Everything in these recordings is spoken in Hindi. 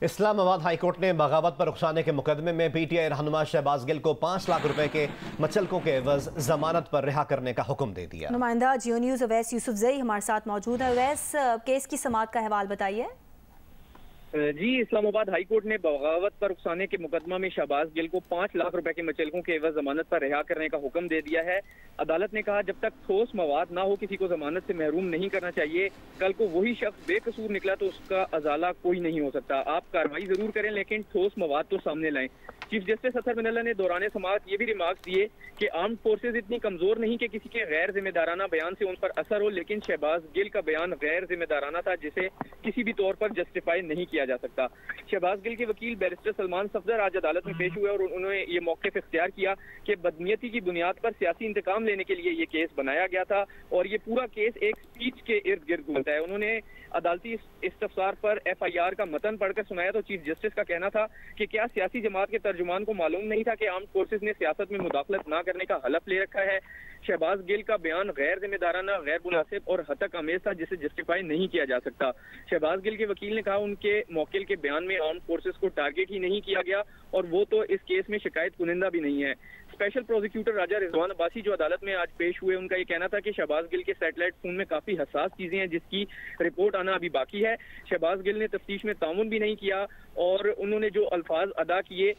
इस्लामाबाद हाईकोर्ट ने बगावत पर उकसाने के मुकदमे में पीटीआई रहनुमा शहबाज गिल को 5 लाख रुपए के मचलकों के एवज जमानत पर रिहा करने का हुक्म दे दिया। नुमाइंदा जियो न्यूज़ अवैस यूसुफजई हमारे साथ मौजूद है। अवैस, केस की समाअत का हवाल बताइए। जी, इस्लामाबाद हाईकोर्ट ने बगावत पर उकसाने के मुकदमा में शहबाज गिल को 5 लाख रुपए के मचलकों के एवज जमानत पर रिहा करने का हुक्म दे दिया है। अदालत ने कहा, जब तक ठोस मवाद ना हो किसी को जमानत से महरूम नहीं करना चाहिए। कल को वही शख्स बेकसूर निकला तो उसका अजाला कोई नहीं हो सकता। आप कार्रवाई जरूर करें लेकिन ठोस मवाद तो सामने लाएं। चीफ जस्टिस अतहर मिनल्ला ने दौरान समाअत ये भी रिमार्क्स दिए कि आर्म्ड फोर्सेज इतनी कमजोर नहीं कि किसी के गैर जिम्मेदाराना बयान से उन पर असर हो, लेकिन शहबाज गिल का बयान गैर जिम्मेदाराना था जिसे किसी भी तौर पर जस्टिफाई नहीं किया जा सकता। शहबाज गिल के वकील बैरिस्टर सलमान सफदर आज अदालत में पेश हुए और उन्होंने ये मौक़िफ़ इख्तियार किया कि बदनीयती की बुनियाद पर सियासी इंतकाम लेने के लिए ये केस बनाया गया था और ये पूरा केस एक स्पीच के इर्द गिर्द घूमता है। उन्होंने अदालती इस्तफसार पर FIR का मतन पढ़कर सुनाया तो चीफ जस्टिस का कहना था कि क्या सियासी जमात के तर्जुमान को मालूम नहीं था कि आर्म्ड फोर्सेज ने सियासत में मुदाखलत न करने का हलफ ले रखा है। शहबाज गिल का बयान गैर जिम्मेदाराना, गैर मुनासिब और हतक अमेज था जिसे जस्टिफाई नहीं किया जा सकता। शहबाज गिल के वकील ने कहा, उनके मौकिल के बयान में आर्म्ड फोर्सेज को टारगेट ही नहीं किया गया और वो तो इस केस में शिकायत कुनिंदा भी नहीं है। स्पेशल प्रोसिक्यूटर राजा रिजवान अब्बासी जो अदालत में आज पेश हुए, उनका ये कहना था कि शहबाज गिल के सैटेलाइट फोन में काफी हसास चीजें हैं जिसकी रिपोर्ट आना अभी बाकी है। शहबाज गिल ने तफ्तीश में ताउन भी नहीं किया और उन्होंने जो अल्फाज अदा किए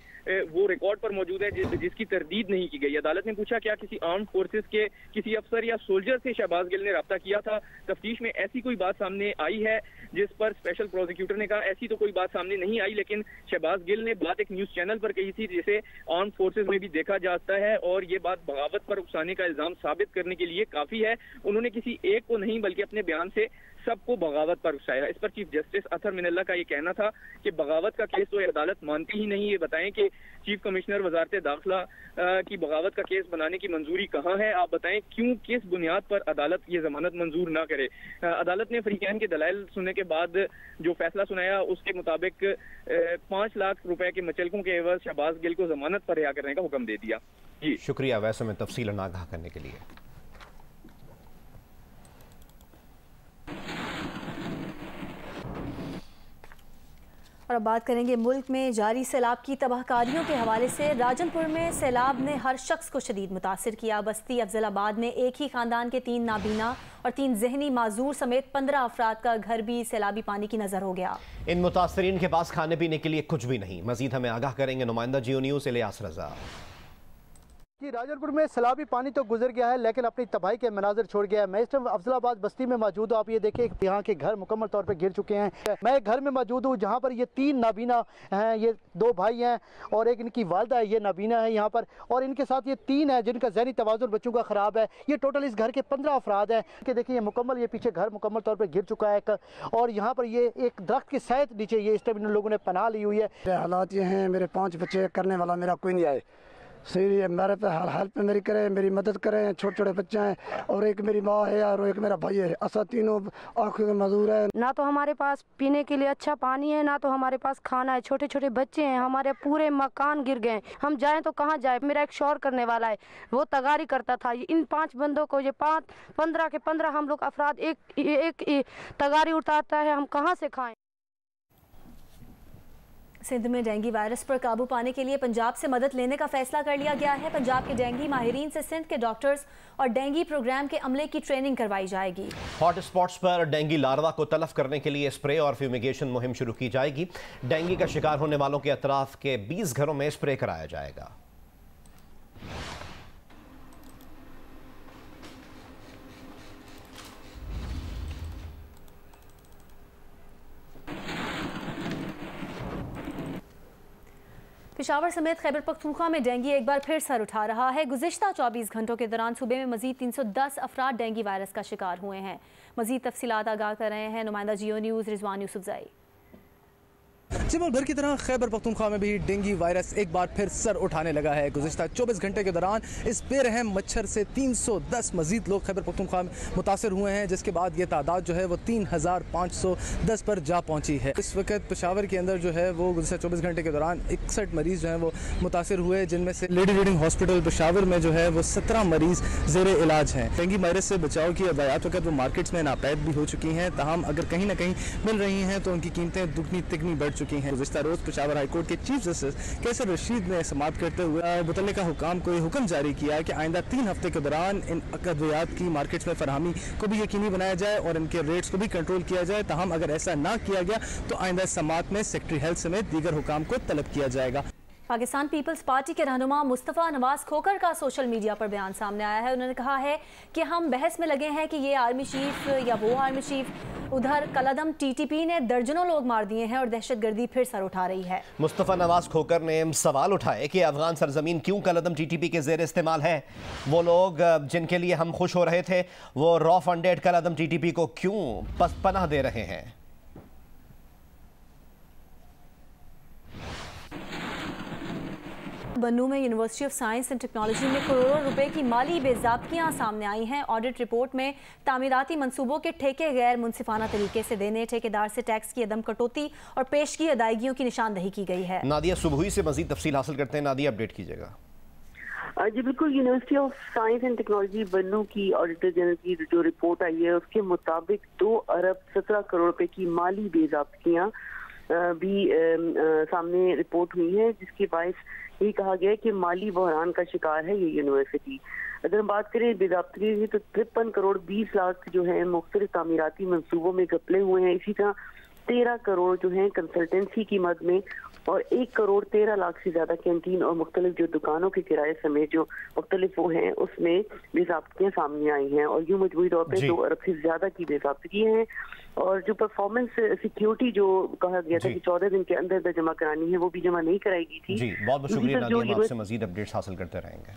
वो रिकॉर्ड पर मौजूद है जिसकी तरदीद नहीं की गई। अदालत ने पूछा, क्या किसी आर्म्ड फोर्सेज के किसी अफसर या सोल्जर से शहबाज गिल ने रब्ता किया था? तफ्तीश में ऐसी कोई बात सामने आई है? जिस पर स्पेशल प्रोसिक्यूटर ने कहा, ऐसी तो कोई बात सामने नहीं आई, लेकिन शहबाज गिल ने बात एक न्यूज चैनल पर कही थी जिसे आर्म्ड फोर्सेज में भी देखा जाता है और ये बात बगावत पर उकसाने का इल्जाम साबित करने के लिए काफी है। उन्होंने किसी एक को नहीं बल्कि अपने बयान से सबको बगावत पर उकसाया। इस पर चीफ जस्टिस अतहर मिनल्ला का ये कहना था कि बगावत का केस तो ये अदालत मानती ही नहीं। ये बताएं कि चीफ कमिश्नर वजारत दाखिला की बगावत का केस बनाने की मंजूरी कहाँ है? आप बताएं क्यों, किस बुनियाद पर अदालत ये जमानत मंजूर ना करे? अदालत ने फरीकैन के दलाइल सुनने के बाद जो फैसला सुनाया उसके मुताबिक 5 लाख रुपए के मचलकों के एवज शहबाज गिल को जमानत पर रिहा करने का हुक्म दे दिया। जी शुक्रिया वैसे में तफसीलन आगाह करने के लिए। और अब बात करेंगे मुल्क में जारी सैलाब की तबाहकारियों के हवाले से। राजनपुर में सैलाब ने हर शख्स को शदीद मुतासिर किया। बस्ती अफजलाबाद में एक ही खानदान के 3 नाबीना और 3 जहनी माजूर समेत 15 अफराद का घर भी सैलाबी पानी की नजर हो गया। इन मुतासरीन के पास खाने पीने के लिए कुछ भी नहीं। मजीद हमें आगाह करेंगे नुमाइंदा जियो न्यूज़ इलियास रजा। कि राजनपुर में सैलाबी पानी तो गुजर गया है लेकिन अपनी तबाही के मनाजर छोड़ गया है। मैं इस टाइम अफजलाबाद बस्ती में मौजूद हूँ। आप ये देखें यहाँ के घर मुकम्मल तौर पे गिर चुके हैं। मैं एक घर में मौजूद हूँ जहाँ पर ये 3 नाबीना हैं, ये 2 भाई हैं और एक इनकी वालदा है, ये नाबीना है यहाँ पर, और इनके साथ ये 3 है जिनका ज़हनी तवाज़ुन बच्चों का ख़राब है। ये टोटल इस घर के 15 अफराद हैं कि देखिए ये मुकम्मल, ये पीछे घर मुकम्मल तौर पर गिर चुका है और यहाँ पर ये एक दरख्त के सहित नीचे ये इस टाइम इन लोगों ने पनाह ली हुई है। हालात ये हैं, मेरे 5 बच्चे करने वाला मेरा कोई नहीं आए। सही है, मेरे पे हेल्प मेरी करें, मेरी मदद करें। छोटे छोटे बच्चे हैं और एक मेरी माँ है और एक मेरा भाई है। असा तीनों आंखों के मजदूर है। ना तो हमारे पास पीने के लिए अच्छा पानी है, ना तो हमारे पास खाना है। छोटे छोटे बच्चे हैं, हमारे पूरे मकान गिर गए। हम जाएं तो कहाँ जाए? मेरा एक शौहर करने वाला है, वो तगारी करता था। इन 5 बंदों को, ये 15 के 15 हम लोग अफराद एक तगारी उतारता है, हम कहाँ से खाएं? सिंध में डेंगू वायरस पर काबू पाने के लिए पंजाब से मदद लेने का फैसला कर लिया गया है। पंजाब के डेंगू माहिरीन से सिंध के डॉक्टर्स और डेंगू प्रोग्राम के अमले की ट्रेनिंग करवाई जाएगी। हॉट स्पॉट्स पर डेंगू लार्वा को तलफ करने के लिए स्प्रे और फ्यूमिगेशन मुहिम शुरू की जाएगी। डेंगू का शिकार होने वालों के अतराफ के 20 घरों में स्प्रे कराया जाएगा। पेशावर समेत खैबर पख्तूनख्वा में डेंगू एक बार फिर सर उठा रहा है। गुज़िश्ता 24 घंटों के दौरान सूबे में मजीद 310 अफराद डेंगू वायरस का शिकार हुए हैं। मजीद तफसीलात आगाह कर रहे हैं नुमाइंदा जियो न्यूज़ रिजवान यूसुफजई। सिमल भर की तरह खैबर पख्तूनख्वा में भी डेंगू वायरस एक बार फिर सर उठाने लगा है। गुज़िश्ता 24 घंटे के दौरान इस बेरहम मच्छर से 310 मजीद लोग खैबर पख्तूनख्वा में मुतासर हुए हैं, जिसके बाद ये तादाद जो है वो 3510 पर जा पहुंची है। इस वक्त पेशावर के अंदर जो है वो गुज़िश्ता 24 घंटे के दौरान 61 मरीज जो है वो मुतासर हुए, जिनमें से लेडी रीडिंग हॉस्पिटल पेशावर में जो है वो 17 मरीज ज़ेर इलाज हैं। डेंगू वायरस से बचाव की अदायत वक्त वो मार्केट्स में नापैद भी हो चुकी हैं, ताहम अगर कहीं ना कहीं मिल रही हैं तो उनकी कीमतें दुगनी तिगनी बढ़ चुकी हैं। गुज़िश्ता रोज पेशावर हाईकोर्ट के चीफ जस्टिस कैसर रशीद ने समाअत करते हुए मुतल्लिका हुकाम को हुक्म जारी किया है कि आइंदा 3 हफ्ते के दौरान इन अद्वियात की मार्केट्स में फरहमी को भी यकीनी बनाया जाए और इनके रेट्स को भी कंट्रोल किया जाए। ताहम अगर ऐसा ना किया गया तो आइंदा समाअत में सेक्रेटरी हेल्थ समेत दीगर हुकाम को तलब किया जाएगा। पाकिस्तान पीपल्स पार्टी के रहनुमा मुस्तफ़ा नवाज खोकर का सोशल मीडिया पर बयान सामने आया है। उन्होंने कहा है कि हम बहस में लगे हैं कि ये आर्मी चीफ या वो आर्मी चीफ। उधर कलअदम टीटीपी ने दर्जनों लोग मार दिए हैं और दहशतगर्दी फिर सर उठा रही है। मुस्तफ़ा नवाज खोकर ने सवाल उठाए कि अफगान सरजमीन क्यों कलअदम टीटीपी के जेर इस्तेमाल है। वो लोग जिनके लिए हम खुश हो रहे थे वो रॉ फंडेड कलअदम टीटीपी को क्यों पनाह दे रहे हैं। बन्नू में university of science and technology में करोड़ों रुपए की माली बेज़ाब्तियां सामने आई हैं। ऑडिट रिपोर्ट में तामीराती मंसूबों के ठेके गैर मुनसिफाना तरीके से देने, ठेकेदार से टैक्स की अदम कटौती और पेशगी अदायगियों की निशानदही की गई है। नादिया सुबहुई से मजीद तफसील हासिल करते हैं। नादिया, अपडेट कीजिएगा। जी बिल्कुल, university of science and technology Bannu की ऑडिटर जनरल की जो रिपोर्ट आई है उसके मुताबिक 2 अरब 17 करोड़ रुपए की माली बेज़ाब्तियां भी सामने रिपोर्ट हुई है, जिसके बायस ये कहा गया है कि माली बहरान का शिकार है ये यूनिवर्सिटी। अगर हम बात करें बेज़ाब्ती की तो 53 करोड़ 20 लाख जो है मुख्तलिफ तामीराती मंसूबों में घपले हुए हैं। इसी तरह 13 करोड़ जो है कंसल्टेंसी की मद में और 1 करोड़ 13 लाख से ज्यादा कैंटीन और मुख्तलिफ जो दुकानों के किराए समेत जो मुख्तलिफ वो हैं उसमें बेज़ाब्तियां सामने आई हैं और यूं मजबूरी तौर पर 2 अरब से ज्यादा की बेज़ाब्ती हैं। और जो परफॉर्मेंस सिक्योरिटी जो कहा गया था कि 14 दिन के अंदर जमा करानी है वो भी जमा नहीं कराई गई थी। जी बहुत बहुत शुक्रिया नादिया, हम आपसे मजीद अपडेट्स हासिल करते रहेंगे।